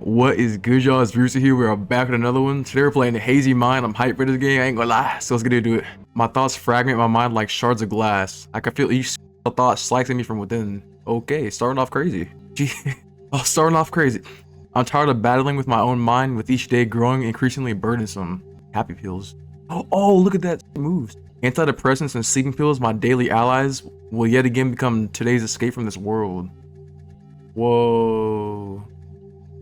What is good, y'all? It's Bruce here. We're back with another one. Today we're playing Hazy Mind. I'm hyped for this game. I ain't gonna lie. So let's get into it. My thoughts fragment my mind like shards of glass. I can feel each thought slicing me from within. Okay, starting off crazy. Gee, starting off crazy. I'm tired of battling with my own mind, with each day growing increasingly burdensome. Happy pills. Oh, look at that. It moves. Antidepressants and sleeping pills, my daily allies, will yet again become today's escape from this world. Whoa.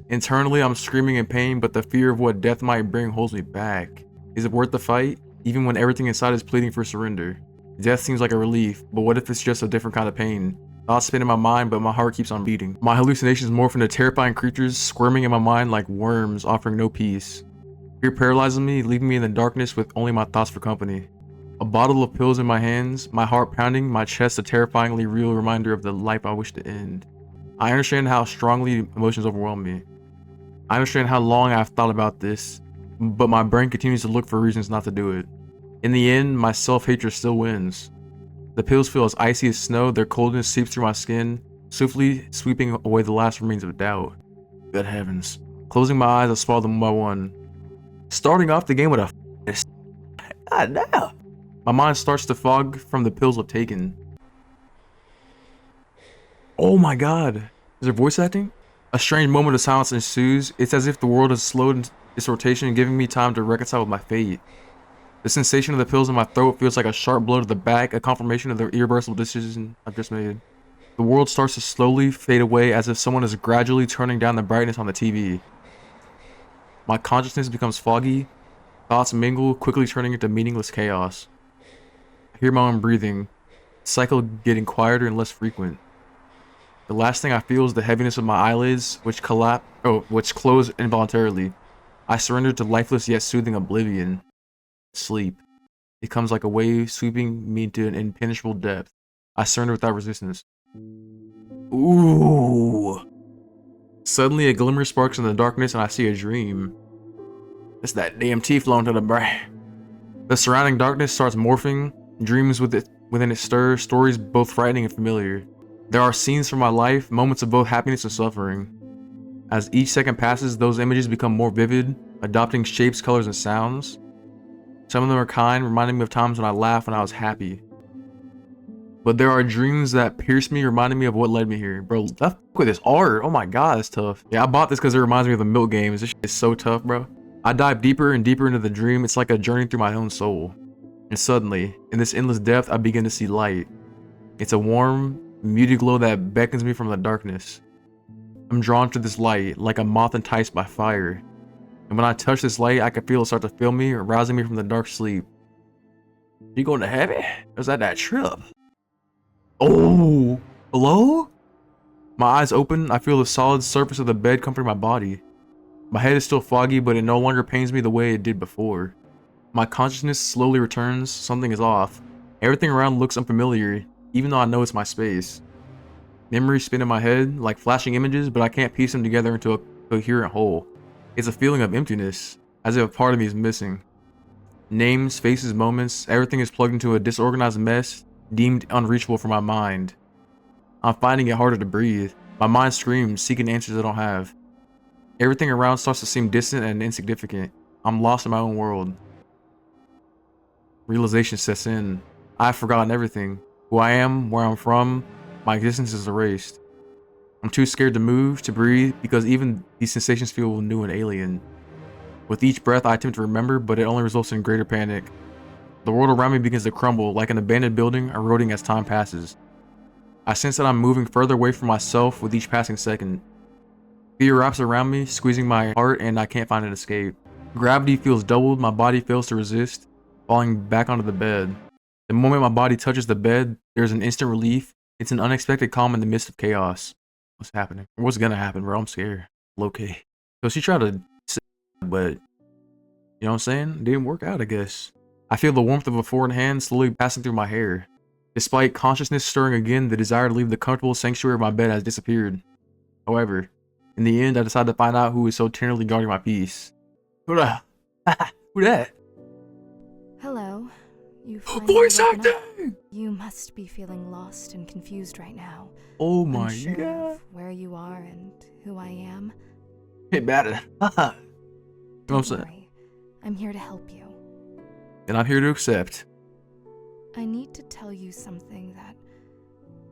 Internally, I'm screaming in pain, but the fear of what death might bring holds me back. Is it worth the fight? Even when everything inside is pleading for surrender. Death seems like a relief, but what if it's just a different kind of pain? Thoughts spin in my mind, but my heart keeps on beating. My hallucinations morph into terrifying creatures, squirming in my mind like worms, offering no peace. Fear paralyzes me, leaving me in the darkness with only my thoughts for company. A bottle of pills in my hands, my heart pounding, my chest a terrifyingly real reminder of the life I wish to end. I understand how strongly emotions overwhelm me. I understand how long I've thought about this, but my brain continues to look for reasons not to do it. In the end, my self-hatred still wins. The pills feel as icy as snow, their coldness seeps through my skin, swiftly sweeping away the last remains of doubt. Good heavens. Closing my eyes, I swallow them one by one. Starting off the game with a God damn. My mind starts to fog from the pills I've taken. Oh my god. Is there voice acting? A strange moment of silence ensues. It's as if the world has slowed its rotation, giving me time to reconcile with my fate. The sensation of the pills in my throat feels like a sharp blow to the back, a confirmation of the irreversible decision I've just made. The world starts to slowly fade away, as if someone is gradually turning down the brightness on the TV. My consciousness becomes foggy, thoughts mingle, quickly turning into meaningless chaos. I hear my own breathing, the cycle getting quieter and less frequent. The last thing I feel is the heaviness of my eyelids, which close involuntarily. I surrender to lifeless yet soothing oblivion. Sleep. It comes like a wave, sweeping me into an impenetrable depth. I surrender without resistance. Ooh. Suddenly, a glimmer sparks in the darkness, and I see a dream. It's that DMT flowing to the brain. The surrounding darkness starts morphing. Dreams within it stir, stories both frightening and familiar. There are scenes from my life, moments of both happiness and suffering. As each second passes, those images become more vivid, adopting shapes, colors, and sounds. Some of them are kind, reminding me of times when I laughed when I was happy. But there are dreams that pierce me, reminding me of what led me here. Bro, let's fuck with this art. Oh my god, that's tough. Yeah, I bought this because it reminds me of the Milk games. This shit is so tough, bro. I dive deeper and deeper into the dream. It's like a journey through my own soul. And suddenly, in this endless depth, I begin to see light. It's a warm, muted glow that beckons me from the darkness. I'm drawn to this light, like a moth enticed by fire. And when I touch this light, I can feel it start to fill me, rousing me from the dark sleep. You going to heaven? Or is that trip? Oh, hello? My eyes open, I feel the solid surface of the bed comforting my body. My head is still foggy, but it no longer pains me the way it did before. My consciousness slowly returns, something is off. Everything around looks unfamiliar, even though I know it's my space. Memories spin in my head, like flashing images, but I can't piece them together into a coherent whole. It's a feeling of emptiness, as if a part of me is missing. Names, faces, moments, everything is plugged into a disorganized mess, deemed unreachable for my mind. I'm finding it harder to breathe. My mind screams, seeking answers I don't have. Everything around starts to seem distant and insignificant. I'm lost in my own world. Realization sets in. I've forgotten everything. Who I am, where I'm from, my existence is erased. I'm too scared to move, to breathe, because even these sensations feel new and alien. With each breath, I attempt to remember, but it only results in greater panic. The world around me begins to crumble, like an abandoned building, eroding as time passes. I sense that I'm moving further away from myself with each passing second. Fear wraps around me, squeezing my heart, and I can't find an escape. Gravity feels doubled, my body fails to resist, falling back onto the bed. The moment my body touches the bed, there's an instant relief. It's an unexpected calm in the midst of chaos. What's happening? What's gonna happen, bro? I'm scared. Low-key. So she tried to say, but, you know what I'm saying? It didn't work out, I guess. I feel the warmth of a foreign hand slowly passing through my hair. Despite consciousness stirring again, the desire to leave the comfortable sanctuary of my bed has disappeared. However, in the end, I decide to find out who is so tenderly guarding my peace. Who that? Who that? Hello. You finally Voice woken up. acting! You must be feeling lost and confused right now. Oh my Unsure god. of where you are and who I am. Hey, bad. You know what I'm Don't saying? worry. I'm here to help you. And I'm here to accept. I need to tell you something that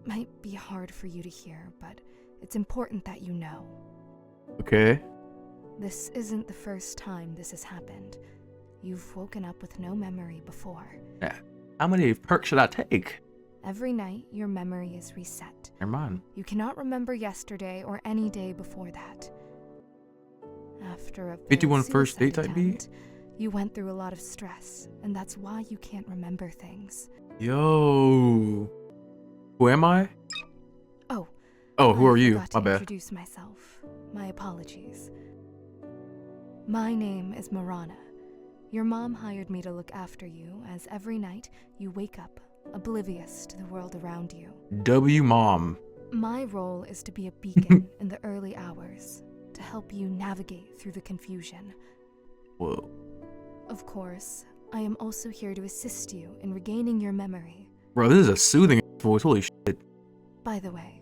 might be hard for you to hear, but it's important that you know. Okay. This isn't the first time this has happened. You've woken up with no memory before. Yeah. How many perks should I take? Every night, your memory is reset. Never mind. You cannot remember yesterday or any day before that. After a failed 51 first suicide date type beat? attempt, you went through a lot of stress, and that's why you can't remember things. Yo. Who am I? Oh. Oh, who I are you? forgot My to bad. introduce myself. My apologies. My name is Marana. Your mom hired me to look after you, as every night you wake up, oblivious to the world around you. W Mom. My role is to be a beacon in the early hours, to help you navigate through the confusion. Whoa. Of course, I am also here to assist you in regaining your memory. Bro, this is a soothing voice. Holy shit. By the way,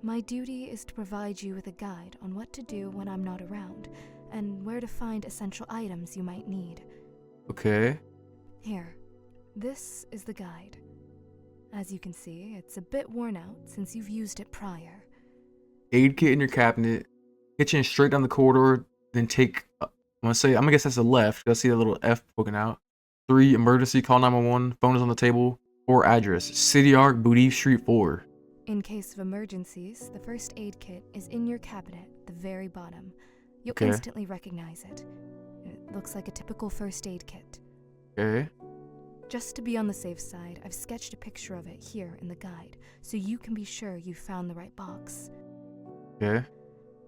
my duty is to provide you with a guide on what to do when I'm not around, and where to find essential items you might need. Okay. Here, this is the guide. As you can see, it's a bit worn out since you've used it prior. Aid kit in your cabinet. Kitchen straight down the corridor. Then take, I'm gonna guess that's the left. I see that little F poking out. 3, emergency, call 911. Phone is on the table. 4, address. City Arc, Boutique Street 4. In case of emergencies, the first aid kit is in your cabinet at the very bottom. You'll Okay. instantly recognize it. It looks like a typical first aid kit. Okay. Just to be on the safe side, I've sketched a picture of it here in the guide, so you can be sure you've found the right box. Okay.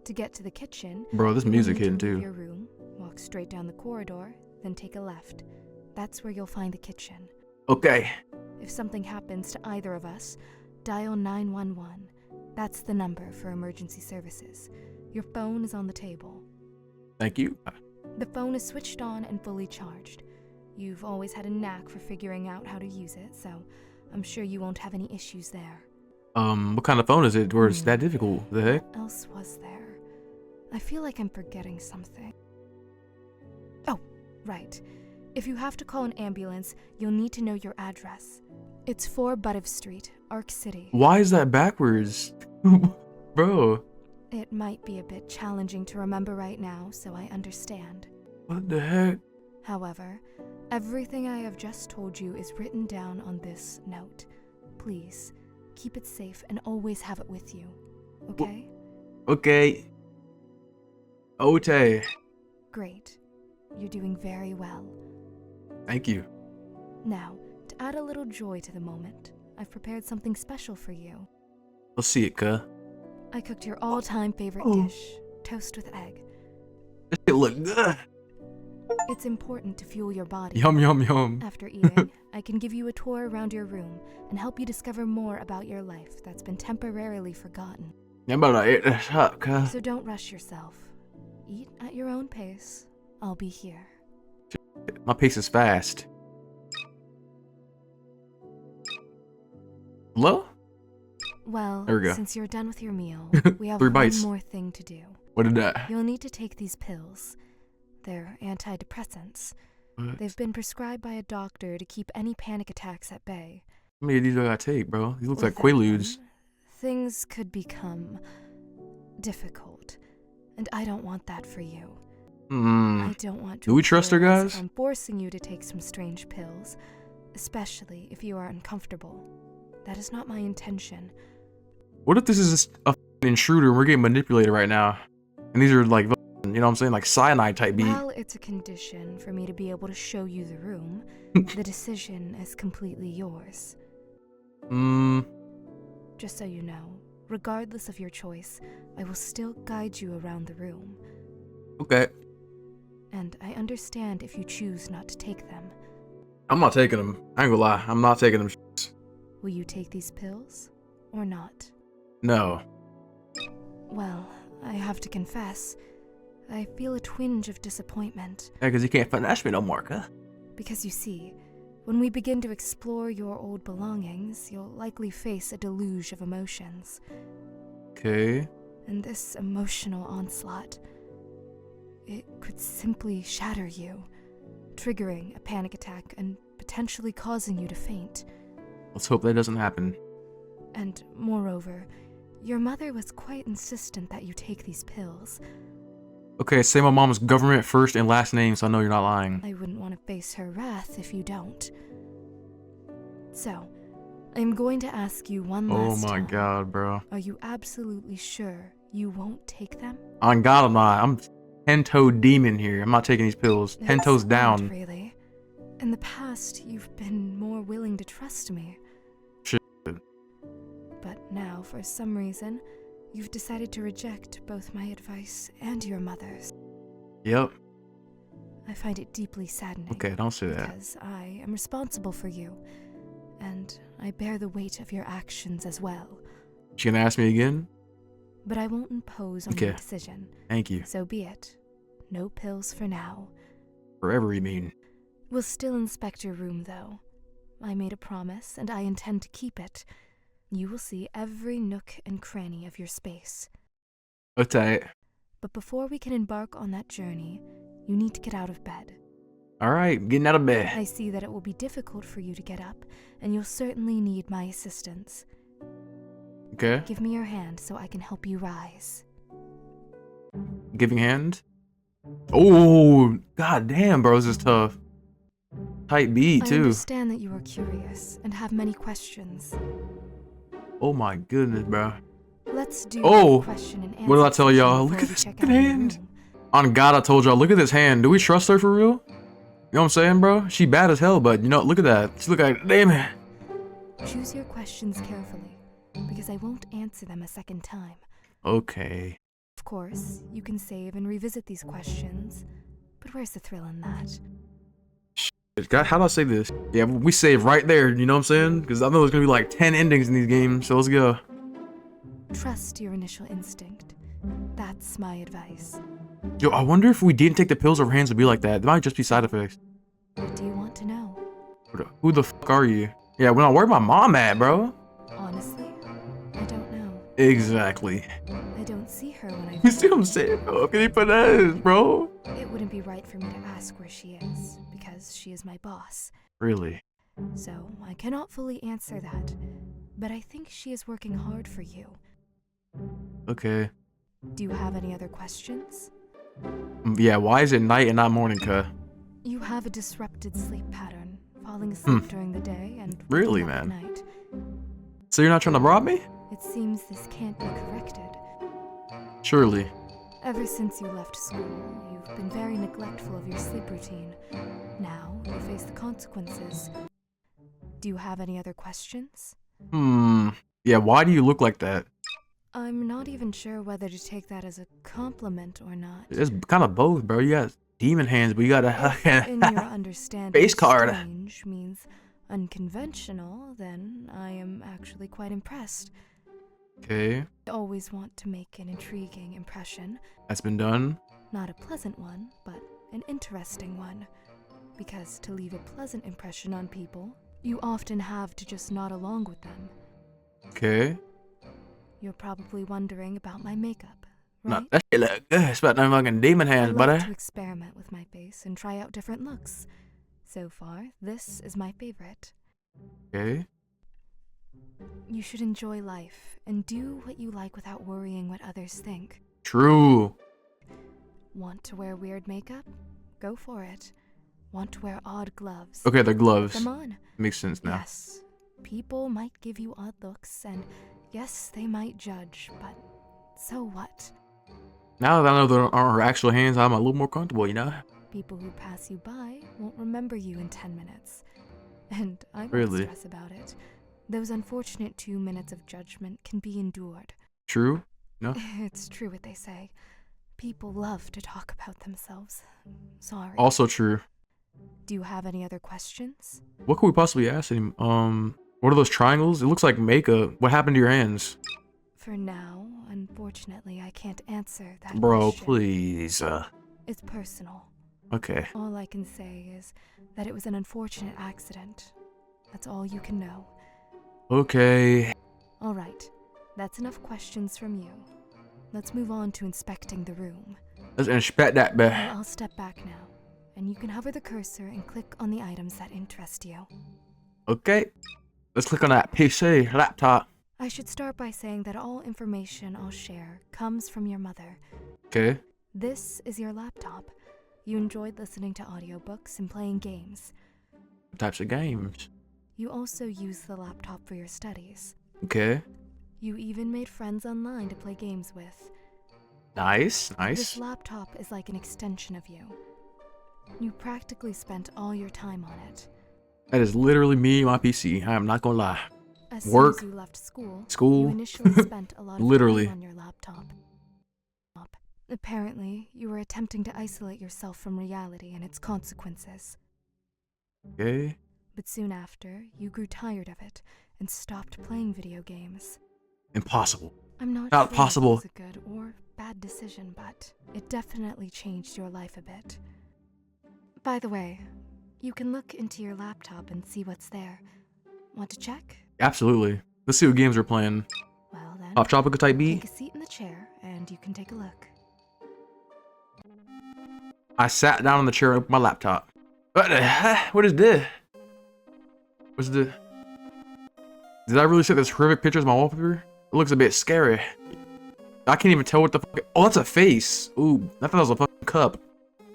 To get to the kitchen, Bro, this you'll music need hitting to leave too. your room, walk straight down the corridor, then take a left. That's where you'll find the kitchen. Okay. If something happens to either of us, dial 911. That's the number for emergency services. Your phone is on the table. Thank you. The phone is switched on and fully charged. You've always had a knack for figuring out how to use it, so I'm sure you won't have any issues there. What kind of phone is it where it's that difficult? The heck? What else was there? I feel like I'm forgetting something. Oh, right. If you have to call an ambulance, you'll need to know your address. It's 4 Buttiff Street, Arc City. Why is that backwards? Bro. It might be a bit challenging to remember right now, so I understand. What the heck? However, everything I have just told you is written down on this note. Please, keep it safe and always have it with you, okay? Okay. Okay. Great. You're doing very well. Thank you. Now, to add a little joy to the moment, I've prepared something special for you. Let's see it, cuh. I cooked your all-time favorite Oh. dish, toast with egg. This shit look good. It's important to fuel your body. Yum, yum, yum. After eating, I can give you a tour around your room and help you discover more about your life that's been temporarily forgotten. I'm about to eat this up, cuh. So don't rush yourself. Eat at your own pace. I'll be here. My pace is fast. Hello? Well, There we go. since you're done with your meal, we have 3 one bites. more thing to do. What did that? You'll need to take these pills. They're antidepressants. What? They've been prescribed by a doctor to keep any panic attacks at bay. How many of these do I gotta take, bro? These look like Without Quaaludes. them, things could become difficult, and I don't want that for you. I don't want to Do we trust her, appear as guys? if I'm forcing you to take some strange pills, especially if you are uncomfortable. That is not my intention. What if this is a f***ing intruder and we're getting manipulated right now? And these are like, you know what I'm saying? Like cyanide type beat. While it's a condition for me to be able to show you the room, the decision is completely yours. Just so you know, regardless of your choice, I will still guide you around the room. Okay. And I understand if you choose not to take them. I'm not taking them. I ain't gonna lie. I'm not taking them. Will you take these pills or not? No. Well, I have to confess, I feel a twinge of disappointment. Yeah, because you can't finesse me no more, huh? Because you see, when we begin to explore your old belongings, you'll likely face a deluge of emotions. Okay. And this emotional onslaught, it could simply shatter you, triggering a panic attack and potentially causing you to faint. Let's hope that doesn't happen. And moreover, your mother was quite insistent that you take these pills. Okay, say my mom's government first and last name so I know you're not lying. I wouldn't want to face her wrath if you don't. So, I'm going to ask you one last time. Oh my god, bro. Are you absolutely sure you won't take them? On God, I'm not. I'm 10-toe demon here. I'm not taking these pills. 10 toes It's down. odd, really. In the past, you've been more willing to trust me. Shit. But now, for some reason, you've decided to reject both my advice and your mother's. Yep. I find it deeply saddening. Okay, don't say that. Because I am responsible for you, and I bear the weight of your actions as well. You gonna ask me again? But I won't impose on your decision. Thank you. So be it. No pills for now. Forever, you mean? We'll still inspect your room, though. I made a promise, and I intend to keep it. You will see every nook and cranny of your space. Okay. But before we can embark on that journey, you need to get out of bed. Alright, getting out of bed. I see that it will be difficult for you to get up, and you'll certainly need my assistance. Okay. Give me your hand so I can help you rise. Giving hand. Oh, god damn, bro, this is tough. Tight beat, I too. understand that you are curious and have many questions. Oh my goodness, bro. Let's do question and answer. What did I tell y'all? before Look at we this check fucking out your hand. room. On God, I told y'all, look at this hand. Do we trust her for real? You know what I'm saying, bro? She bad as hell, but you know, look at that. She look like, damn it. Choose your questions carefully, because I won't answer them a second time. Okay. Of course, you can save and revisit these questions, but where's the thrill in that? God, how do I say this? Yeah, we save right there, you know what I'm saying? Because I know there's gonna be like 10 endings in these games, so let's go. Trust your initial instinct. That's my advice. Yo, I wonder if we didn't take the pills, our hands would be like that. They might just be side effects. What do you want to know? Who the fuck are you? Yeah, well, where's my mom at, bro? Honestly, I don't know. Exactly. I don't see her when I You see what I'm saying, bro? Can you put that, bro? It wouldn't be right for me to ask where she is, because she is my boss. Really? So, I cannot fully answer that, but I think she is working hard for you. Okay. Do you have any other questions? Yeah, why is it night and not morning, cuh? You have a disrupted sleep pattern, falling asleep during the day and Really, waking up at man? night. So you're not trying to rob me? It seems this can't be corrected. Surely. Ever since you left school, you've been very neglectful of your sleep routine. Now, you face the consequences. Do you have any other questions? Yeah, why do you look like that? I'm not even sure whether to take that as a compliment or not. It's kind of both, bro. You got demon hands, but you got If in your a understanding, face card. strange means unconventional, then I am actually quite impressed. Okay, I always want to make an intriguing impression. that's been done. Not a pleasant one, but an interesting one. Because to leave a pleasant impression on people, you often have to just nod along with them. Okay. You're probably wondering about my makeup, Nah, right? that shit look good. It's about them fucking demon I hands, love buddy. to experiment with my face and try out different looks. So far, this is my favorite. Okay. You should enjoy life and do what you like without worrying what others think. True. Want to wear weird makeup? Go for it. Want to wear odd gloves? Okay, they're Put gloves. them on. Makes sense now. Yes, people might give you odd looks, and yes, they might judge, but so what? Now that I know there aren't her actual hands, I'm a little more comfortable, you know? People who pass you by won't remember you in 10 minutes. And I won't Really? stress about it. Those unfortunate 2 minutes of judgment can be endured. True? No? It's true what they say. People love to talk about themselves. Sorry. Also true. Do you have any other questions? What could we possibly ask him? What are those triangles? It looks like makeup. What happened to your hands? For now, unfortunately, I can't answer that Bro, question. please. It's personal. Okay. All I can say is that it was an unfortunate accident. That's all you can know. Okay. All right, that's enough questions from you. let's move on to inspecting the room. Let's inspect that Well, bit. I'll step back now, and you can hover the cursor and click on the items that interest you. Okay. Let's click on that PC laptop. I should start by saying that all information I'll share comes from your mother. Okay. This is your laptop. You enjoyed listening to audiobooks and playing games. What types of games? You also use the laptop for your studies. Okay. You even made friends online to play games with. Nice. This Nice. laptop is like an extension of you. You practically spent all your time on it. That is literally me and my PC. I am not gonna lie. As Work, soon as you left school, school, you initially spent a lot of literally. time on your laptop. Apparently, you were attempting to isolate yourself from reality and its consequences. Okay. But soon after, you grew tired of it and stopped playing video games. Impossible. I'm not Not sure possible. if it was a good or bad decision, but it definitely changed your life a bit. By the way, you can look into your laptop and see what's there. Want to check? Absolutely. Let's see what games we're playing. Well then, Pop Tropical type beat. take a seat in the chair and you can take a look. I sat down on the chair and opened my laptop. What the heck? What is this? What's the... Did I really set this horrific picture as my wallpaper? It looks a bit scary. I can't even tell what the fuck... Oh, that's a face. Ooh, I thought that was a fucking cup.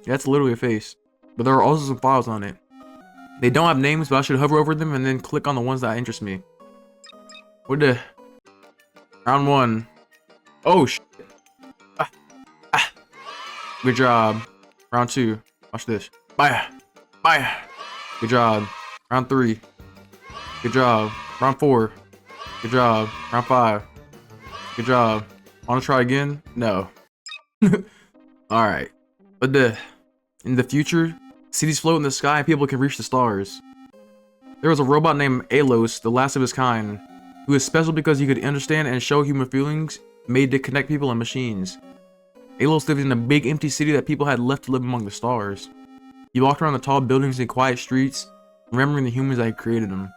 Yeah, that's literally a face. But there are also some files on it. They don't have names, but I should hover over them and then click on the ones that interest me. What the... Round 1. Oh, shit. Good job. Round 2. Watch this. Bye. Bye. Good job. Round 3. Good job. Round 4. Good job. Round 5. Good job. Wanna try again? No. Alright. But in the future, cities float in the sky and people can reach the stars. There was a robot named Alos, the last of his kind, who was special because he could understand and show human feelings, made to connect people and machines. Alos lived in a big empty city that people had left to live among the stars. He walked around the tall buildings and quiet streets, remembering the humans that had created them.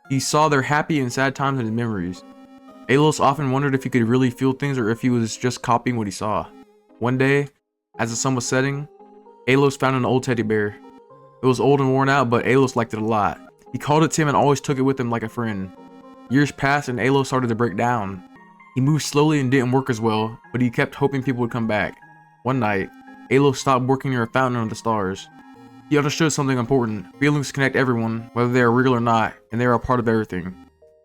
He saw their happy and sad times in his memories. Alos often wondered if he could really feel things or if he was just copying what he saw. One day, as the sun was setting, Alos found an old teddy bear. It was old and worn out, but Alos liked it a lot. He called it Tim and always took it with him like a friend. Years passed and Alos started to break down. He moved slowly and didn't work as well, but he kept hoping people would come back. One night, Alos stopped working near a fountain under the stars. He understood something important. Feelings connect everyone, whether they are real or not, and they are a part of everything.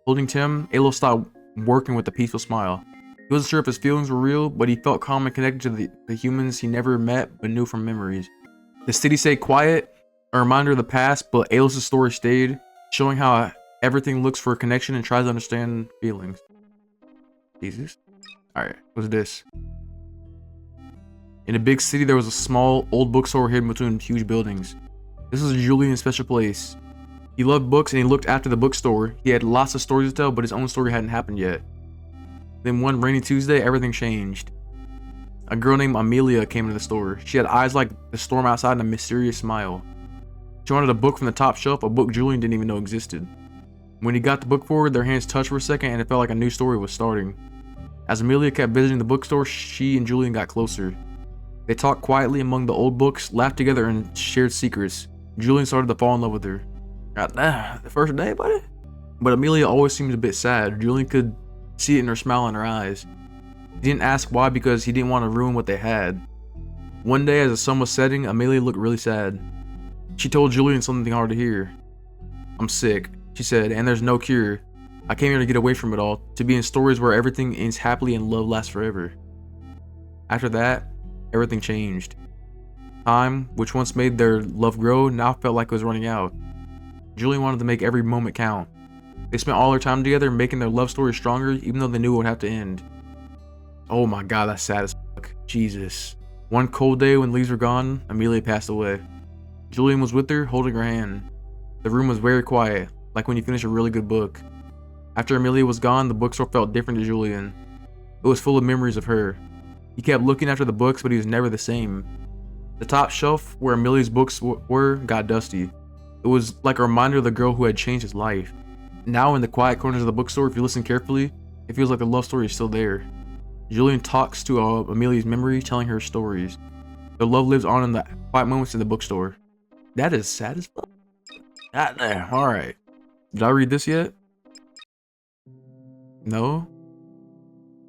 Holding Tim, Alos stopped working with a peaceful smile. He wasn't sure if his feelings were real, but he felt calm and connected to the humans he never met but knew from memories. The city stayed quiet, a reminder of the past, but Alos' story stayed, showing how everything looks for a connection and tries to understand feelings. Jesus. Alright, what's this? In a big city, there was a small, old bookstore hidden between huge buildings. This was Julian's special place. He loved books and he looked after the bookstore. He had lots of stories to tell, but his own story hadn't happened yet. Then one rainy Tuesday, everything changed. A girl named Amelia came into the store. She had eyes like the storm outside and a mysterious smile. She wanted a book from the top shelf, a book Julian didn't even know existed. When he got the book forward, their hands touched for a second and it felt like a new story was starting. As Amelia kept visiting the bookstore, she and Julian got closer. They talked quietly among the old books, laughed together, and shared secrets. Julian started to fall in love with her. God damn, the first day, buddy? But Amelia always seemed a bit sad. Julian could see it in her smile in her eyes. He didn't ask why because he didn't want to ruin what they had. One day as the sun was setting, Amelia looked really sad. She told Julian something hard to hear. "I'm sick," she said, "and there's no cure. I came here to get away from it all, to be in stories where everything ends happily and love lasts forever." After that, everything changed. Time, which once made their love grow, now felt like it was running out. Julian wanted to make every moment count. They spent all their time together, making their love story stronger, even though they knew it would have to end. Oh my god, that's sad as fuck. Jesus. One cold day when leaves were gone, Amelia passed away. Julian was with her, holding her hand. The room was very quiet, like when you finish a really good book. After Amelia was gone, the bookstore felt different to Julian. It was full of memories of her. He kept looking after the books, but he was never the same. The top shelf where Amelia's books were got dusty. It was like a reminder of the girl who had changed his life. Now in the quiet corners of the bookstore, if you listen carefully, it feels like the love story is still there. Julian talks to Amelia's memory, telling her stories. Their love lives on in the quiet moments in the bookstore. That is sad as fuck. God damn. Alright. Did I read this yet? No?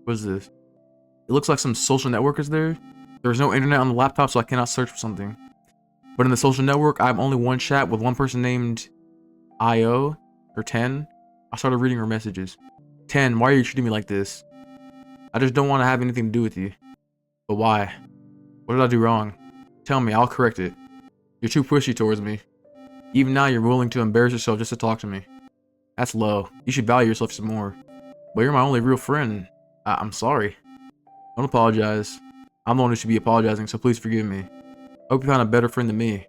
What is this? It looks like some social network is there. There's no internet on the laptop, so I cannot search for something. But in the social network, I have only one chat with one person named IO, or 10. I started reading her messages. 10, why are you treating me like this? I just don't want to have anything to do with you. But why? What did I do wrong? Tell me, I'll correct it. You're too pushy towards me. Even now, you're willing to embarrass yourself just to talk to me. That's low. You should value yourself some more. But you're my only real friend. I'm sorry. Don't apologize. I'm the one who should be apologizing, so please forgive me. Hope you found a better friend than me.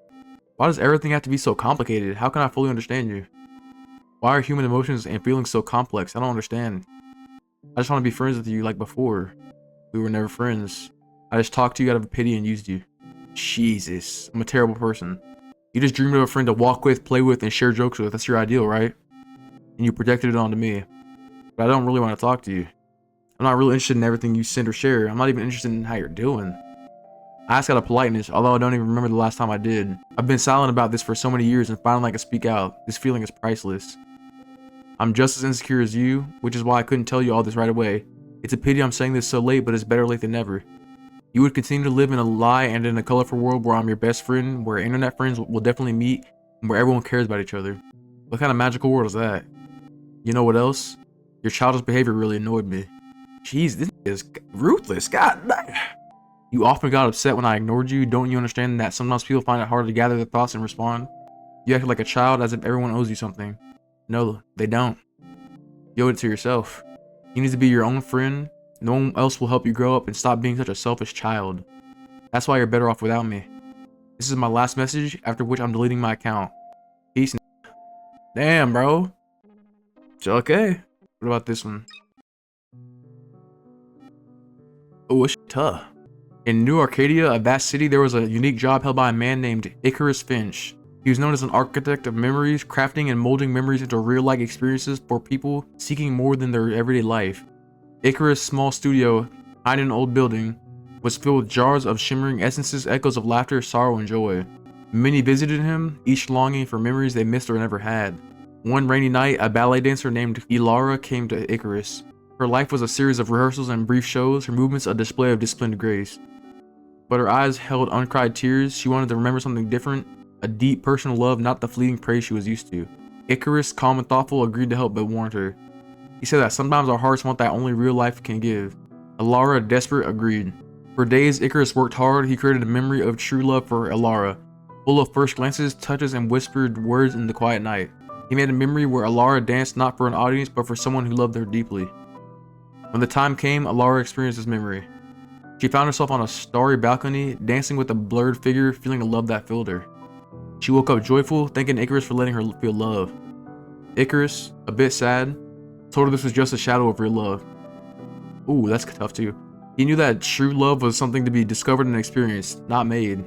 Why does everything have to be so complicated? How can I fully understand you? Why are human emotions and feelings so complex? I don't understand. I just want to be friends with you like before. We were never friends. I just talked to you out of pity and used you. Jesus, I'm a terrible person. You just dreamed of a friend to walk with, play with, and share jokes with. That's your ideal, right? And you projected it onto me. But I don't really want to talk to you. I'm not really interested in everything you send or share. I'm not even interested in how you're doing. I ask out of politeness, although I don't even remember the last time I did. I've been silent about this for so many years, and finally I can speak out. This feeling is priceless. I'm just as insecure as you, which is why I couldn't tell you all this right away. It's a pity I'm saying this so late, but it's better late than never. You would continue to live in a lie and in a colorful world where I'm your best friend, where internet friends will definitely meet, and where everyone cares about each other. What kind of magical world is that? You know what else? Your childish behavior really annoyed me. Jeez, this is ruthless. God damn. You often got upset when I ignored you. Don't you understand that sometimes people find it hard to gather their thoughts and respond? You acted like a child as if everyone owes you something. No, they don't. You owe it to yourself. You need to be your own friend. No one else will help you grow up and stop being such a selfish child. That's why you're better off without me. This is my last message, after which I'm deleting my account. Peace. Damn, bro. Okay. What about this one? Oh, it's tough. In New Arcadia, a vast city, there was a unique job held by a man named Icarus Finch. He was known as an architect of memories, crafting and molding memories into real-like experiences for people seeking more than their everyday life. Icarus' small studio, behind an old building, was filled with jars of shimmering essences, echoes of laughter, sorrow, and joy. Many visited him, each longing for memories they missed or never had. One rainy night, a ballet dancer named Elara came to Icarus. Her life was a series of rehearsals and brief shows, her movements a display of disciplined grace. But her eyes held uncried tears. She wanted to remember something different, a deep personal love, not the fleeting praise she was used to. Icarus, calm and thoughtful, agreed to help but warned her. He said that sometimes our hearts want that only real life can give. Elara, desperate, agreed. For days, Icarus worked hard. He created a memory of true love for Elara, full of first glances, touches, and whispered words in the quiet night. He made a memory where Elara danced not for an audience, but for someone who loved her deeply. When the time came, Elara experienced this memory. She found herself on a starry balcony, dancing with a blurred figure, feeling a love that filled her. She woke up joyful, thanking Icarus for letting her feel love. Icarus, a bit sad, told her this was just a shadow of real love. Ooh, that's tough too. He knew that true love was something to be discovered and experienced, not made.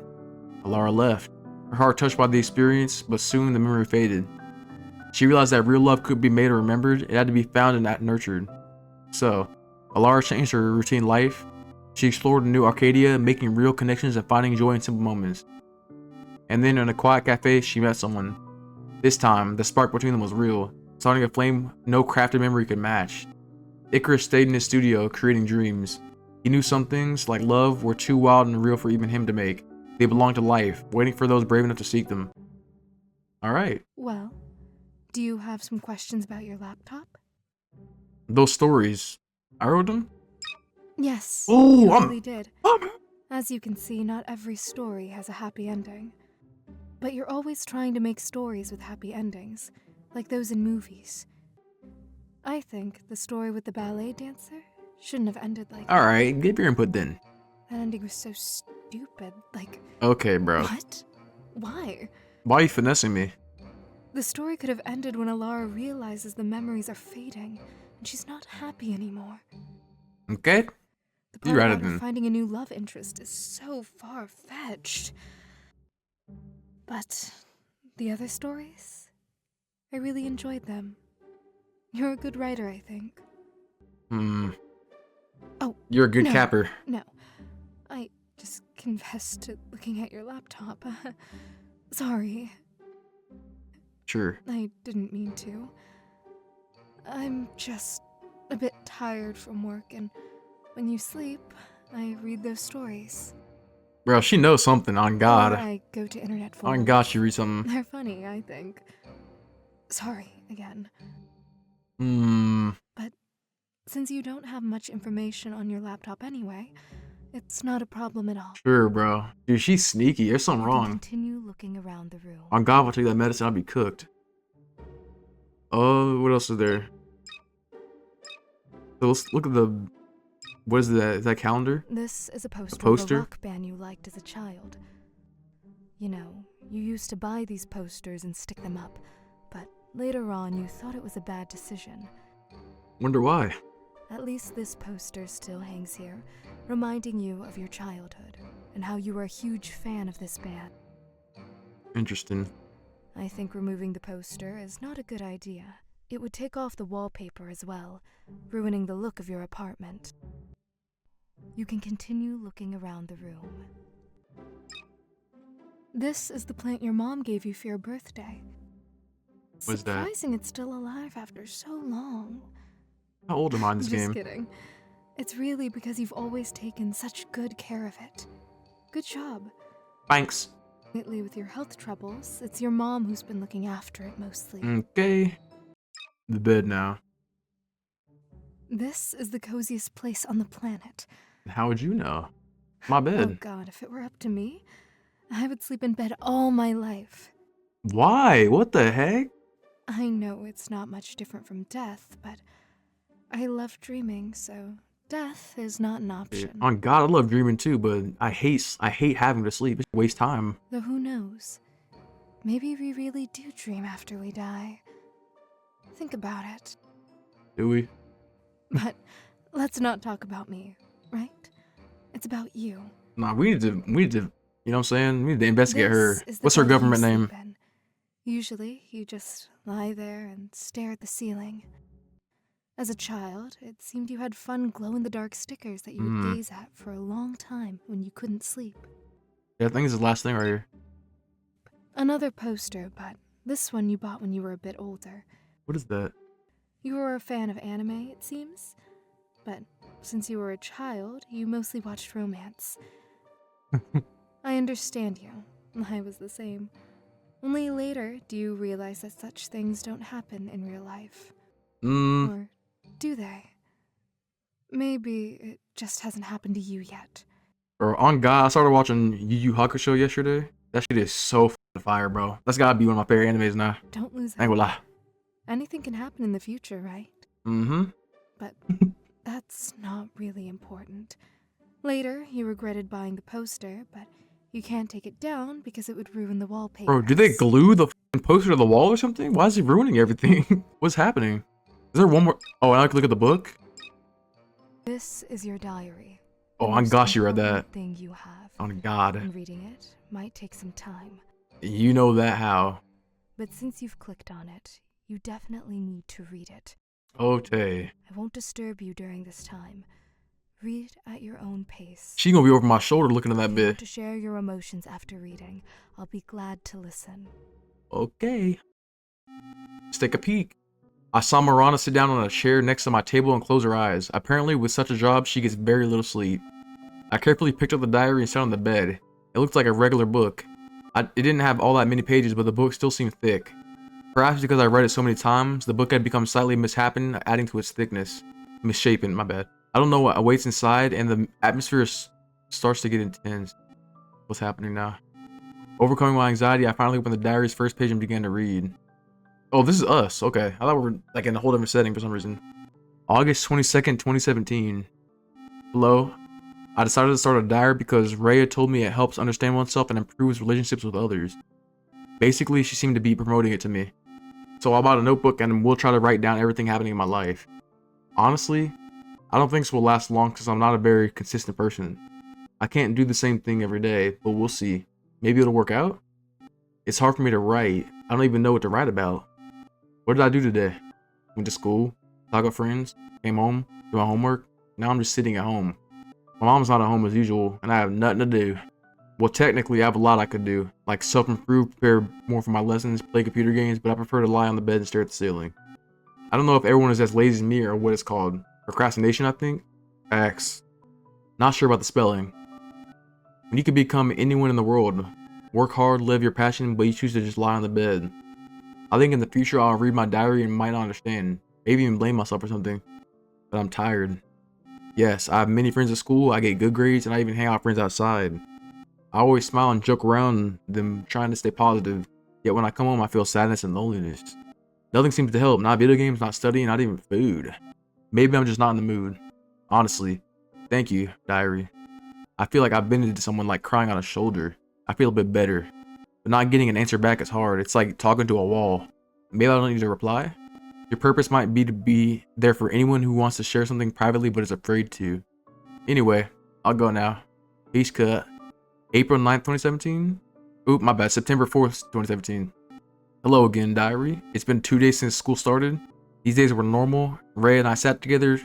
Elara left, her heart touched by the experience, but soon the memory faded. She realized that real love couldn't be made or remembered, it had to be found and nurtured. So, Elara changed her routine life. She explored a new Arcadia, making real connections and finding joy in simple moments. And then in a quiet cafe, she met someone. This time, the spark between them was real, starting a flame no crafted memory could match. Icarus stayed in his studio, creating dreams. He knew some things, like love, were too wild and real for even him to make. They belonged to life, waiting for those brave enough to seek them. Alright. Well, do you have some questions about your laptop? Those stories, I wrote them? Yes, Oh, you really did. As you can see, not every story has a happy ending. But you're always trying to make stories with happy endings, like those in movies. I think the story with the ballet dancer shouldn't have ended like that. Alright, give your input then. That ending was so stupid, like... Okay, bro. What? Why? Why are you finessing me? The story could have ended when Elara realizes the memories are fading, and she's not happy anymore. Okay? The part about her finding a new love interest is so far-fetched. But the other stories? I really enjoyed them. You're a good writer, I think. Oh, You're a good no, capper. no. I just confessed to looking at your laptop. Sorry, Sure. I didn't mean to. I'm just a bit tired from work, and when you sleep, I read those stories. Bro, she knows something, on Or God. I go to internet forums. On God, she reads something. They're funny, I think. Sorry, again. But since you don't have much information on your laptop anyway, it's not a problem at all. Sure, bro. Dude, she's sneaky. There's something You can wrong. continue looking around the room. On God, if I take that medicine, I'll be cooked. Oh, what else is there? So let's look at the... What is that? Is that calendar? This is a poster, poster? of a rock band you liked as a child. You know, you used to buy these posters and stick them up, but later on you thought it was a bad decision. Wonder why. At least this poster still hangs here, reminding you of your childhood and how you were a huge fan of this band. Interesting. I think removing the poster is not a good idea. It would take off the wallpaper as well, ruining the look of your apartment. You can continue looking around the room. This is the plant your mom gave you for your birthday. What's that? Surprising it's still alive after so long. How old am I in this Just game? kidding. It's really because you've always taken such good care of it. Good job. Thanks. Lately with your health troubles, it's your mom who's been looking after it mostly. Okay. The bed now. This is the coziest place on the planet. How would you know? My Oh bed. God, if it were up to me, I would sleep in bed all my life. Why? What the heck? I know it's not much different from death, but I love dreaming, so death is not an option. On God, I love dreaming too, but I hate having to sleep. It's a waste of time. Though who knows? Maybe we really do dream after we die. Think about it. Do we? But let's not talk about me, right? It's about you. Nah, we need to, you know what I'm saying? We need to investigate her. This is the What's her bed you government name? sleep in. Usually, you just lie there and stare at the ceiling. As a child, it seemed you had fun glow-in-the-dark stickers that you would gaze at for a long time when you couldn't sleep. Yeah, I think it's the last thing right here. Another poster, but this one you bought when you were a bit older. What is that? You were a fan of anime, it seems. But since you were a child, you mostly watched romance. I understand you. I was the same. Only later do you realize that such things don't happen in real life. Or do they? Maybe it just hasn't happened to you yet. Or on God, I started watching Yu Yu Hakusho yesterday. That shit is so fire, bro. That's gotta be one of my favorite animes now. Don't lose I ain't hope. gonna lie. Anything can happen in the future, right? But that's not really important. Later, you regretted buying the poster, but you can't take it down because it would ruin the wallpaper. Bro, did they glue the poster to the wall or something? Why is he ruining everything? What's happening? Is there one more? Oh, and I can look at the book? This is your diary. Oh, The on most gosh, you read important that. thing you have. On God. And reading it might take some time. You know that how. But since you've clicked on it, you definitely need to read it. Okay. I won't disturb you during this time. Read at your own pace. She gonna be over my shoulder looking at that If you want bit. to share your emotions after reading, I'll be glad to listen. Okay. Let's take a peek. I saw Marana sit down on a chair next to my table and close her eyes. Apparently, with such a job, she gets very little sleep. I carefully picked up the diary and sat on the bed. It looked like a regular book. It didn't have all that many pages, but the book still seemed thick. Perhaps because I read it so many times, the book had become slightly misshapen, adding to its thickness. Misshapen, my bad. I don't know what awaits inside, and the atmosphere starts to get intense. What's happening now? Overcoming my anxiety, I finally opened the diary's first page and began to read. Oh, this is us. Okay. I thought we were like in a whole different setting for some reason. August 22nd, 2017. Hello. I decided to start a diary because Rhea told me it helps understand oneself and improves relationships with others. Basically, she seemed to be promoting it to me. So I bought a notebook and we'll try to write down everything happening in my life. Honestly, I don't think this will last long because I'm not a very consistent person. I can't do the same thing every day, but we'll see. Maybe it'll work out? It's hard for me to write. I don't even know what to write about. What did I do today? Went to school, talked with friends, came home, did my homework, Now I'm just sitting at home. My mom's not at home as usual, and I have nothing to do. Well, technically, I have a lot I could do, like self-improve, prepare more for my lessons, play computer games, but I prefer to lie on the bed and stare at the ceiling. I don't know if everyone is as lazy as me or what it's called. Procrastination, I think? X. Not sure about the spelling. When you could become anyone in the world, work hard, live your passion, but you choose to just lie on the bed. I think in the future I'll read my diary and might not understand, maybe even blame myself or something, but I'm tired. Yes, I have many friends at school, I get good grades, and I even hang out with friends outside. I always smile and joke around them, trying to stay positive, yet when I come home I feel sadness and loneliness. Nothing seems to help, not video games, not studying, not even food. Maybe I'm just not in the mood. Honestly, thank you, diary. I feel like I've been into someone like crying on a shoulder. I feel a bit better. But not getting an answer back is hard. It's like talking to a wall. Maybe I don't need to reply? Your purpose might be to be there for anyone who wants to share something privately but is afraid to. Anyway, I'll go now. Peace cut. April 9th, 2017? Oop, my bad. September 4th, 2017. Hello again, diary. It's been 2 days since school started. These days were normal. Ray and I sat together,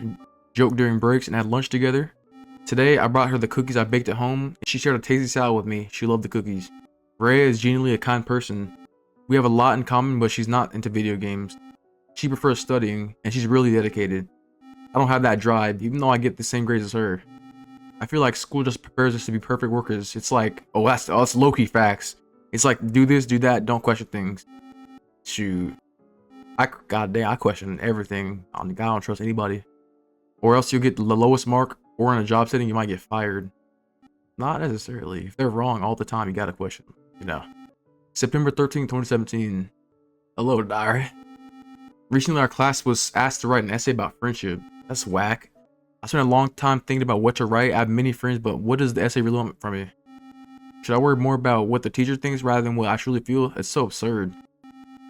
joked during breaks, and had lunch together. Today, I brought her the cookies I baked at home, and she shared a tasty salad with me. She loved the cookies. Ray is genuinely a kind person. We have a lot in common, but she's not into video games. She prefers studying, and she's really dedicated. I don't have that drive, even though I get the same grades as her. I feel like school just prepares us to be perfect workers. It's like, that's low-key facts. It's like, do this, do that, don't question things. Shoot. Goddamn, I question everything. I don't trust anybody. Or else you'll get the lowest mark, or in a job setting, you might get fired. Not necessarily. If they're wrong all the time, you gotta question them, you know. September 13th, 2017. Hello, diary. Recently, our class was asked to write an essay about friendship. That's whack. I spent a long time thinking about what to write. I have many friends, but what does the essay really want from me? Should I worry more about what the teacher thinks rather than what I truly feel? It's so absurd.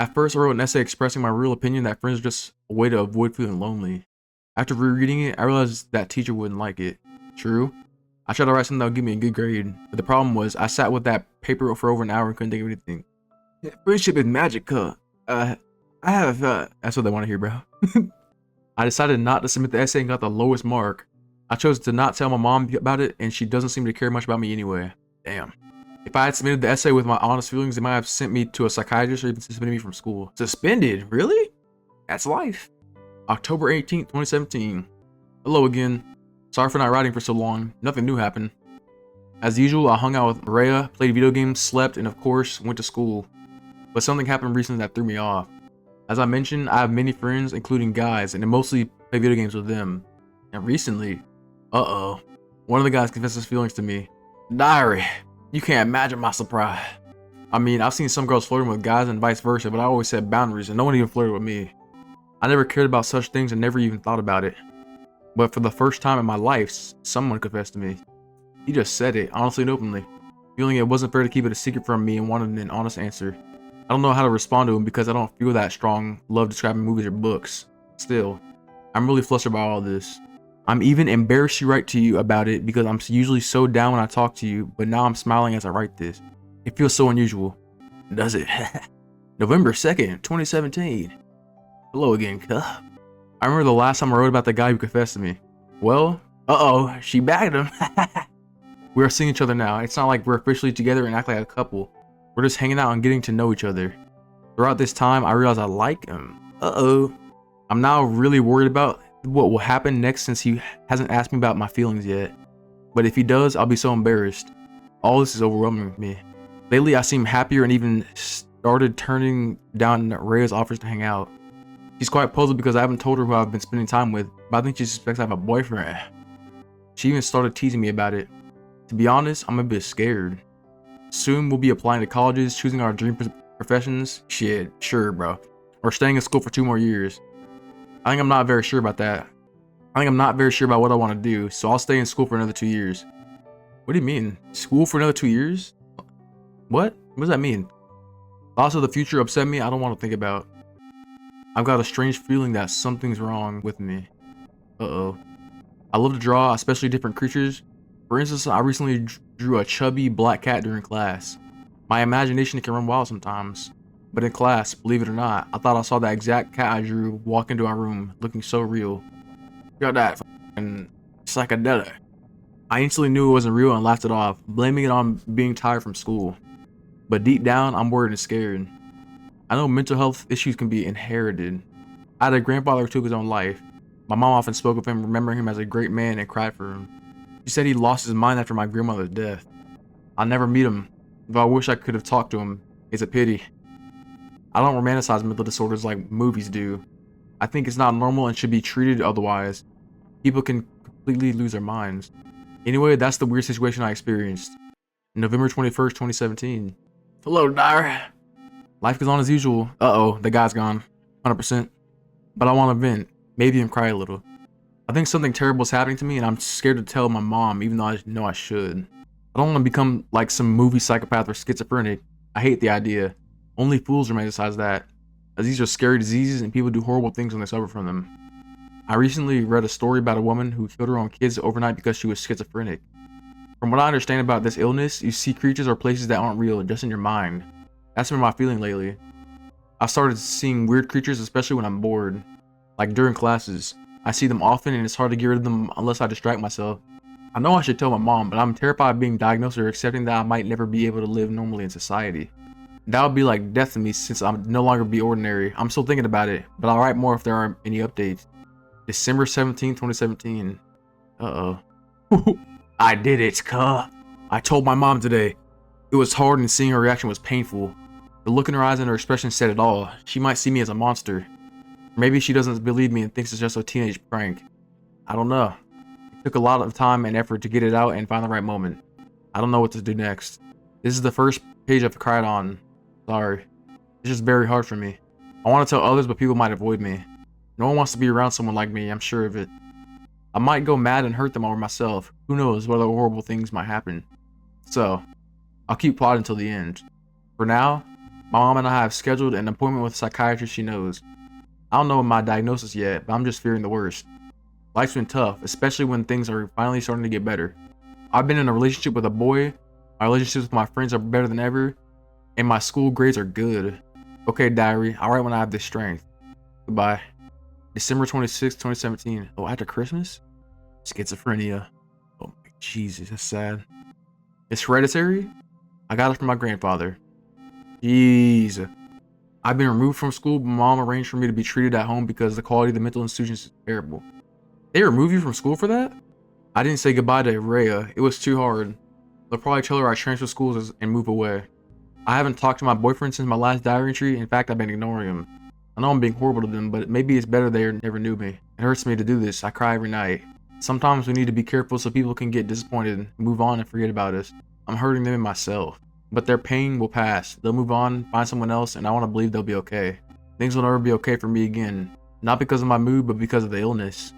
At first, I wrote an essay expressing my real opinion that friends are just a way to avoid feeling lonely. After rereading it, I realized that teacher wouldn't like it. True. I tried to write something that would give me a good grade, but the problem was I sat with that paper for over an hour and couldn't think of anything. Yeah, friendship is magic, huh? That's what they want to hear, bro. I decided not to submit the essay and got the lowest mark. I chose to not tell my mom about it, and she doesn't seem to care much about me anyway. Damn. If I had submitted the essay with my honest feelings, they might have sent me to a psychiatrist or even suspended me from school. Suspended? Really? That's life. October 18th, 2017. Hello again. Sorry for not writing for so long. Nothing new happened. As usual, I hung out with Rhea, played video games, slept, and of course, went to school. But something happened recently that threw me off. As I mentioned, I have many friends, including guys, and I mostly play video games with them. And recently, one of the guys confessed his feelings to me. Diary, you can't imagine my surprise. I mean, I've seen some girls flirting with guys and vice versa, but I always set boundaries and no one even flirted with me. I never cared about such things and never even thought about it. But for the first time in my life, someone confessed to me. He just said it, honestly and openly, feeling it wasn't fair to keep it a secret from me and wanted an honest answer. I don't know how to respond to him because I don't feel that strong love describing movies or books. Still, I'm really flustered by all this. I'm even embarrassed to write to you about it because I'm usually so down when I talk to you, but now I'm smiling as I write this. It feels so unusual. Does it? November 2nd, 2017. Hello again, cuh. I remember the last time I wrote about the guy who confessed to me. Well, she bagged him. We are seeing each other now. It's not like we're officially together and act like a couple. We're just hanging out and getting to know each other. Throughout this time, I realized I like him. I'm now really worried about what will happen next since he hasn't asked me about my feelings yet. But if he does, I'll be so embarrassed. All this is overwhelming me. Lately, I seem happier and even started turning down Rhea's offers to hang out. She's quite puzzled because I haven't told her who I've been spending time with, but I think she suspects I have a boyfriend. She even started teasing me about it. To be honest, I'm a bit scared. Soon we'll be applying to colleges, choosing our dream professions. Shit, sure, bro. Or staying in school for 2 more years. I think I'm not very sure about that. I think I'm not very sure about what I want to do, so I'll stay in school for another 2 years. What do you mean? School for another 2 years? What? What does that mean? Thoughts of the future upset me. I don't want to think about. I've got a strange feeling that something's wrong with me. I love to draw, especially different creatures. For instance, I recently drew a chubby black cat during class. My imagination can run wild sometimes. But in class, believe it or not, I thought I saw that exact cat I drew walk into our room, looking so real. Got that psychedelic. I instantly knew it wasn't real and laughed it off, blaming it on being tired from school. But deep down, I'm worried and scared. I know mental health issues can be inherited. I had a grandfather who took his own life. My mom often spoke of him, remembering him as a great man, and cried for him. She said he lost his mind after my grandmother's death. I'll never meet him, though I wish I could have talked to him. It's a pity. I don't romanticize mental disorders like movies do. I think it's not normal and should be treated otherwise. People can completely lose their minds. Anyway, that's the weird situation I experienced. November 21st, 2017. Hello, diary. Life goes on as usual. Uh-oh, the guy's gone. 100%. But I want to vent, maybe even cry a little. I think something terrible is happening to me and I'm scared to tell my mom, even though I know I should. I don't want to become like some movie psychopath or schizophrenic. I hate the idea. Only fools romanticize that, as these are scary diseases and people do horrible things when they suffer from them. I recently read a story about a woman who killed her own kids overnight because she was schizophrenic. From what I understand about this illness, you see creatures or places that aren't real, just in your mind. That's been my feeling lately. I've started seeing weird creatures, especially when I'm bored. Like during classes. I see them often and it's hard to get rid of them unless I distract myself. I know I should tell my mom, but I'm terrified of being diagnosed or accepting that I might never be able to live normally in society. That would be like death to me since I'm no longer be ordinary. I'm still thinking about it, but I'll write more if there are any updates. December 17, 2017. Uh-oh. I did it, cuh. I told my mom today. It was hard and seeing her reaction was painful. The look in her eyes and her expression said it all. She might see me as a monster. Maybe she doesn't believe me and thinks it's just a teenage prank. I don't know. It took a lot of time and effort to get it out and find the right moment. I don't know what to do next. This is the first page I've cried on. Sorry. It's just very hard for me. I want to tell others, but people might avoid me. No one wants to be around someone like me, I'm sure of it. I might go mad and hurt them over myself. Who knows what other horrible things might happen. So, I'll keep plotting until the end. For now, my mom and I have scheduled an appointment with a psychiatrist she knows. I don't know my diagnosis yet, but I'm just fearing the worst. Life's been tough, especially when things are finally starting to get better. I've been in a relationship with a boy, my relationships with my friends are better than ever, and my school grades are good. Okay, diary, I'll write when I have the strength. Goodbye. December 26, 2017. Oh, after Christmas? Schizophrenia. Oh my Jesus, that's sad. It's hereditary? I got it from my grandfather. Jeez. I've been removed from school, but mom arranged for me to be treated at home because the quality of the mental institutions is terrible. They removed you from school for that? I didn't say goodbye to Rhea. It was too hard. They'll probably tell her I transfer schools and move away. I haven't talked to my boyfriend since my last diary entry. In fact, I've been ignoring him. I know I'm being horrible to them, but maybe it's better they never knew me. It hurts me to do this. I cry every night. Sometimes we need to be careful so people can get disappointed, move on, and forget about us. I'm hurting them and myself. But their pain will pass. They'll move on, find someone else, and I want to believe they'll be okay. Things will never be okay for me again. Not because of my mood, but because of the illness.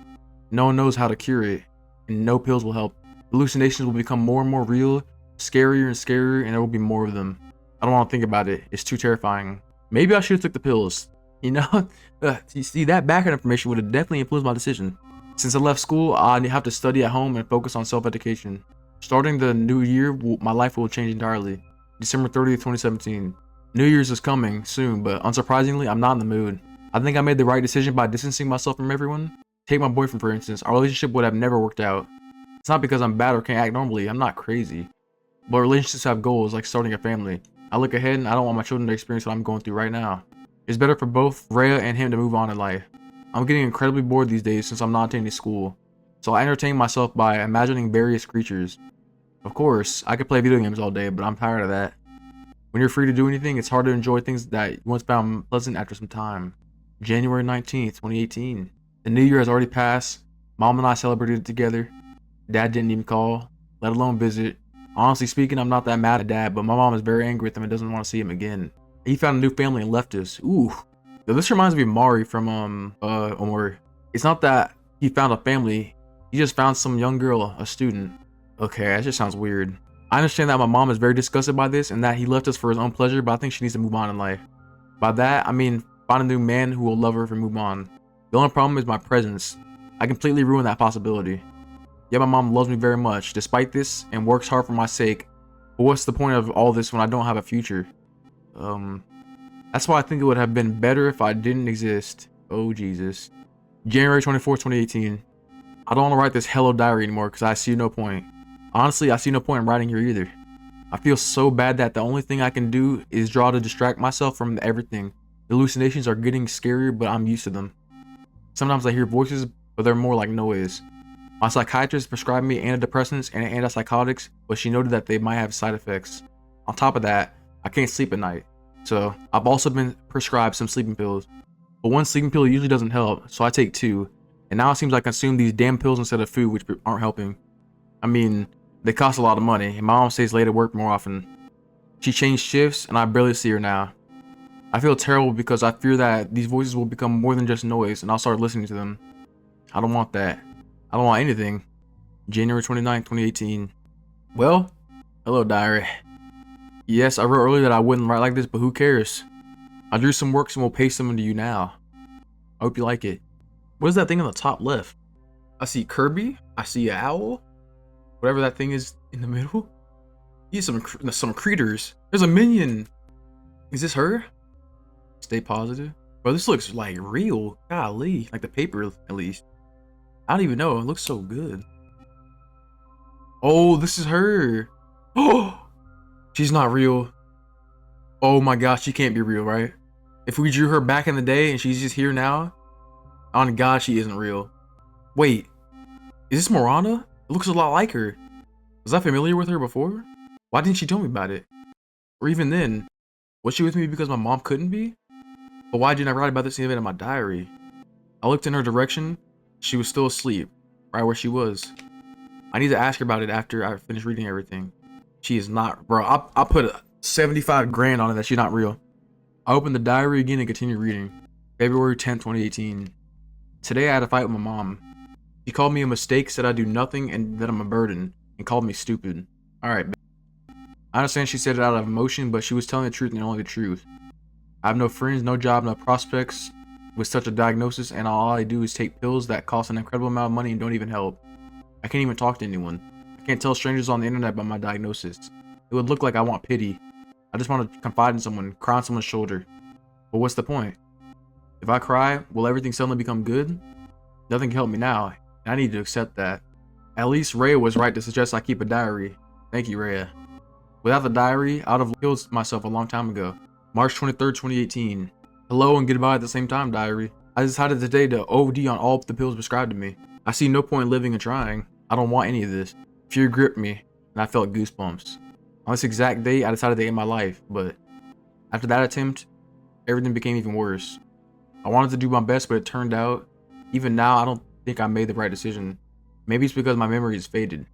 No one knows how to cure it, and no pills will help. Hallucinations will become more and more real, scarier and scarier, and there will be more of them. I don't want to think about it. It's too terrifying. Maybe I should have took the pills. You know, you see, that background information would have definitely influenced my decision. Since I left school, I have to study at home and focus on self-education. Starting the new year, my life will change entirely. December 30th, 2017. New Year's is coming soon, but unsurprisingly, I'm not in the mood. I think I made the right decision by distancing myself from everyone. Take my boyfriend, for instance. Our relationship would have never worked out. It's not because I'm bad or can't act normally. I'm not crazy. But relationships have goals, like starting a family. I look ahead and I don't want my children to experience what I'm going through right now. It's better for both Rhea and him to move on in life. I'm getting incredibly bored these days since I'm not attending school. So I entertain myself by imagining various creatures. Of course, I could play video games all day, but I'm tired of that. When you're free to do anything, it's hard to enjoy things that you once found pleasant after some time. January 19th, 2018. The new year has already passed. Mom and I celebrated it together. Dad didn't even call, let alone visit. Honestly speaking, I'm not that mad at Dad, but my mom is very angry with him and doesn't want to see him again. He found a new family and left us. Ooh. Yo, this reminds me of Mari from Omori. It's not that he found a family, he just found some young girl, a student. Okay, that just sounds weird. I understand that my mom is very disgusted by this and that he left us for his own pleasure, but I think she needs to move on in life. By that, I mean find a new man who will love her and move on. The only problem is my presence. I completely ruined that possibility. Yeah, my mom loves me very much, despite this, and works hard for my sake. But what's the point of all this when I don't have a future? That's why I think it would have been better if I didn't exist. Oh, Jesus. January 24th, 2018. I don't want to write this hello diary anymore because I see no point. Honestly, I see no point in writing here either. I feel so bad that the only thing I can do is draw to distract myself from everything. The hallucinations are getting scarier, but I'm used to them. Sometimes I hear voices, but they're more like noise. My psychiatrist prescribed me antidepressants and antipsychotics, but she noted that they might have side effects. On top of that, I can't sleep at night. So, I've also been prescribed some sleeping pills. But one sleeping pill usually doesn't help, so I take 2. And now it seems like I consume these damn pills instead of food, which aren't helping. I mean, they cost a lot of money, and my mom stays late at work more often. She changed shifts, and I barely see her now. I feel terrible because I fear that these voices will become more than just noise, and I'll start listening to them. I don't want that. I don't want anything. January 29th, 2018. Well, hello diary. Yes, I wrote earlier that I wouldn't write like this, but who cares? I drew some works and will paste them into you now. I hope you like it. What is that thing on the top left? I see Kirby. I see an owl. Whatever that thing is in the middle. You some creatures. There's a minion. Is this her? Stay positive. Bro, this looks like real. Golly, like the paper at least. I don't even know. It looks so good. Oh, this is her. Oh, she's not real. Oh my gosh, she can't be real, right? If we drew her back in the day and she's just here now, on God, she isn't real. Wait, is this Morana? It looks a lot like her. Was I familiar with her before? Why didn't she tell me about it? Or even then, was she with me because my mom couldn't be? But why didn't I write about this event in my diary? I looked in her direction. She was still asleep, right where she was. I need to ask her about it after I finish reading everything. She is not, bro. I put 75 grand on it that she's not real. I opened the diary again and continued reading. February 10th, 2018. Today I had a fight with my mom. She called me a mistake, said I do nothing, and that I'm a burden, and called me stupid. Alright, I understand she said it out of emotion, but she was telling the truth and only the truth. I have no friends, no job, no prospects with such a diagnosis, and all I do is take pills that cost an incredible amount of money and don't even help. I can't even talk to anyone. I can't tell strangers on the internet about my diagnosis. It would look like I want pity. I just want to confide in someone, cry on someone's shoulder. But what's the point? If I cry, will everything suddenly become good? Nothing can help me now, and I need to accept that. At least Rhea was right to suggest I keep a diary. Thank you, Rhea. Without the diary, I would have killed myself a long time ago. March 23rd, 2018. Hello and goodbye at the same time, diary. I decided today to OD on all the pills prescribed to me. I see no point in living and trying. I don't want any of this. Fear gripped me, and I felt goosebumps. On this exact day, I decided to end my life, but after that attempt, everything became even worse. I wanted to do my best, but it turned out, even now, I don't think I made the right decision. Maybe it's because my memory is faded.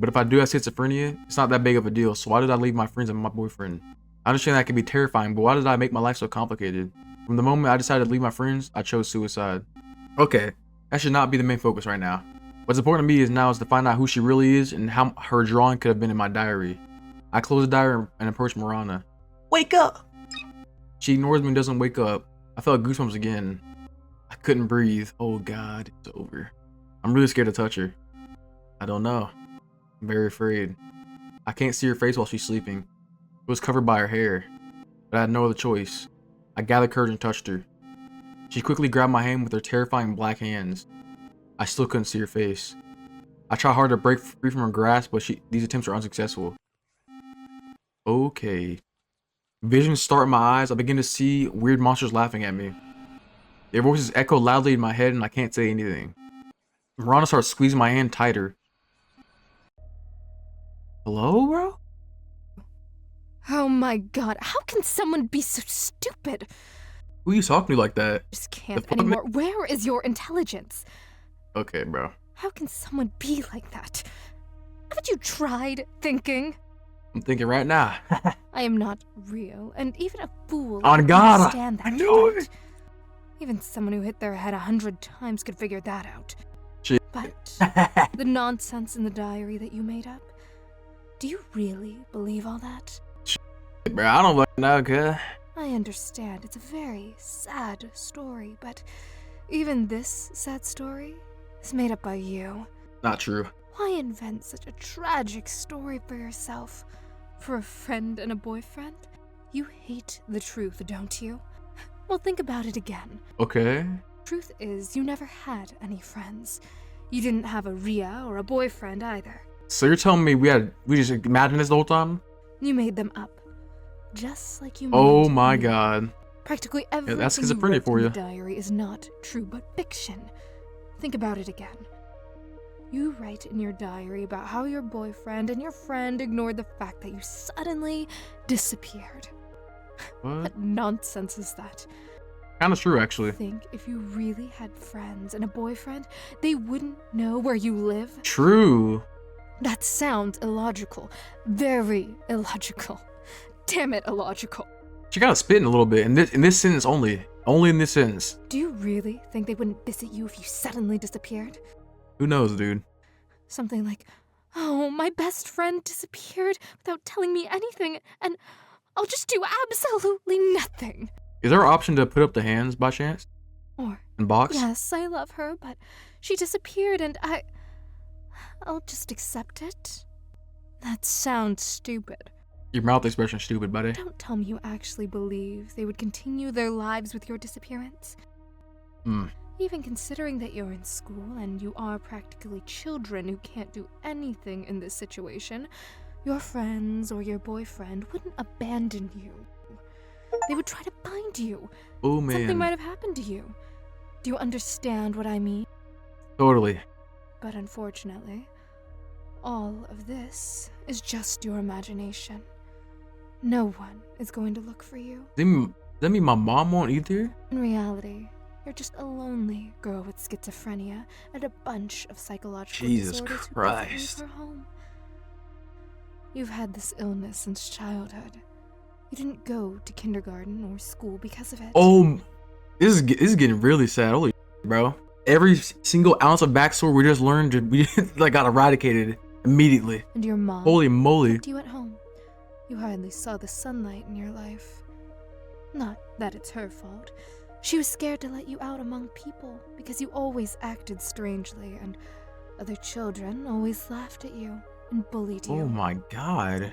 But if I do have schizophrenia, it's not that big of a deal, so why did I leave my friends and my boyfriend? I understand that can be terrifying, but why did I make my life so complicated? From the moment I decided to leave my friends, I chose suicide. Okay, that should not be the main focus right now. What's important to me is to find out who she really is and how her drawing could have been in my diary. I close the diary and approach Morana. Wake up! She ignores me and doesn't wake up. I felt goosebumps again. I couldn't breathe. Oh God, it's over. I'm really scared to touch her. I don't know. I'm very afraid. I can't see her face while she's sleeping. It was covered by her hair, but I had no other choice. I gathered courage and touched her. She quickly grabbed my hand with her terrifying black hands. I still couldn't see her face. I tried hard to break free from her grasp, but these attempts were unsuccessful. Okay. Visions start in my eyes. I begin to see weird monsters laughing at me. Their voices echo loudly in my head and I can't say anything. Miranda starts squeezing my hand tighter. Hello, bro? Oh my god, how can someone be so stupid? Who are you talking to like that? I just can't anymore. Where is your intelligence? Okay, bro. How can someone be like that? Haven't you tried thinking? I'm thinking right now. I am not real, and even a fool On could God, understand that. I knew it. Even someone who hit their head 100 times could figure that out. Shit. But the nonsense in the diary that you made up, do you really believe all that? Shit, bro, I don't like that, okay? I understand it's a very sad story, but even this sad story is made up by you. Not true. Why invent such a tragic story for yourself? For a friend and a boyfriend? You hate the truth, don't you? Well, think about it again. Okay. Truth is, you never had any friends. You didn't have a Rhea or a boyfriend either. So you're telling me we just imagined this the whole time? You made them up. Just like you made Oh my me. god. Practically Yeah, everything that's you schizophrenia wrote for in you. the diary is not true but fiction. Think about it again. You write in your diary about how your boyfriend and your friend ignored the fact that you suddenly disappeared. What? What nonsense is that? Kinda true, actually. Think if you really had friends and a boyfriend, they wouldn't know where you live? True. That sounds illogical. Very illogical. Damn it, illogical. She gotta spit in a little bit in this sentence only. Only in this sentence. Do you really think they wouldn't visit you if you suddenly disappeared? Who knows, dude? Something like, oh, my best friend disappeared without telling me anything, and I'll just do absolutely nothing. Is there an option to put up the hands by chance? Or, In box? yes, I love her, but she disappeared and I'll just accept it. That sounds stupid. Your mouth expression stupid, buddy. Don't tell me you actually believe they would continue their lives with your disappearance. Hmm. Even considering that you're in school and you are practically children who can't do anything in this situation, your friends or your boyfriend wouldn't abandon you. They would try to find you. Oh man. Something might have happened to you. Do you understand what I mean? Totally. But unfortunately, all of this is just your imagination. No one is going to look for you. Does that mean my mom won't either? In reality, you're just a lonely girl with schizophrenia and a bunch of psychological Jesus disorders Christ. who can't leave her home. You've had this illness since childhood. You didn't go to kindergarten or school because of it. Oh, this is getting really sad. Holy shit, bro. Every single ounce of backstory we just learned, we like got eradicated immediately. And your mom Holy moly. kept you at home. You hardly saw the sunlight in your life. Not that it's her fault. She was scared to let you out among people because you always acted strangely, and other children always laughed at you and bullied you. Oh my god.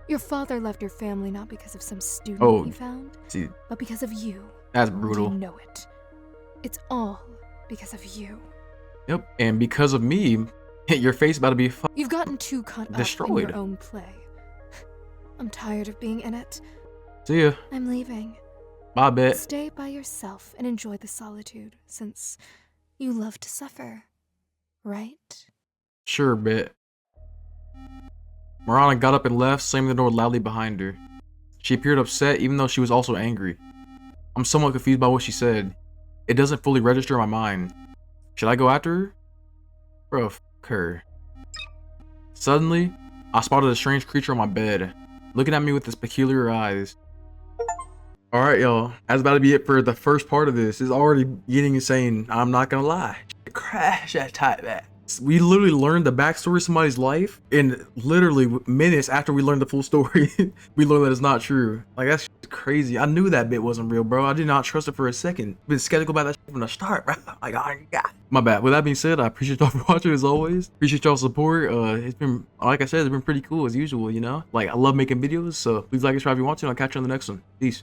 Your father left your family not because of some student Oh, he found, see, but because of you. that's And brutal. you know it. It's all because of you. Yep, and because of me, your face about to be You've gotten too caught up in Destroyed. your own play. I'm tired of being in it. See ya. I'm leaving. Bye, bet. Stay by yourself and enjoy the solitude, since you love to suffer, right? Sure, bet. Marana got up and left, slamming the door loudly behind her. She appeared upset, even though she was also angry. I'm somewhat confused by what she said. It doesn't fully register in my mind. Should I go after her? Bro, f her. Suddenly, I spotted a strange creature on my bed, looking at me with its peculiar eyes. Alright, y'all. That's about to be it for the first part of this. It's already getting insane. I'm not gonna lie. Crash that type that. We literally learned the backstory of somebody's life, and literally minutes after we learned the full story, we learned that it's not true. Like, that's crazy. I knew that bit wasn't real, bro. I did not trust it for a second. Been skeptical about that shit from the start, bro. Like, oh my god. My bad. With that being said, I appreciate y'all for watching as always. Appreciate y'all's support. It's been, like I said, it's been pretty cool as usual, you know? Like, I love making videos, so please like and subscribe if you want to, and I'll catch you on the next one. Peace.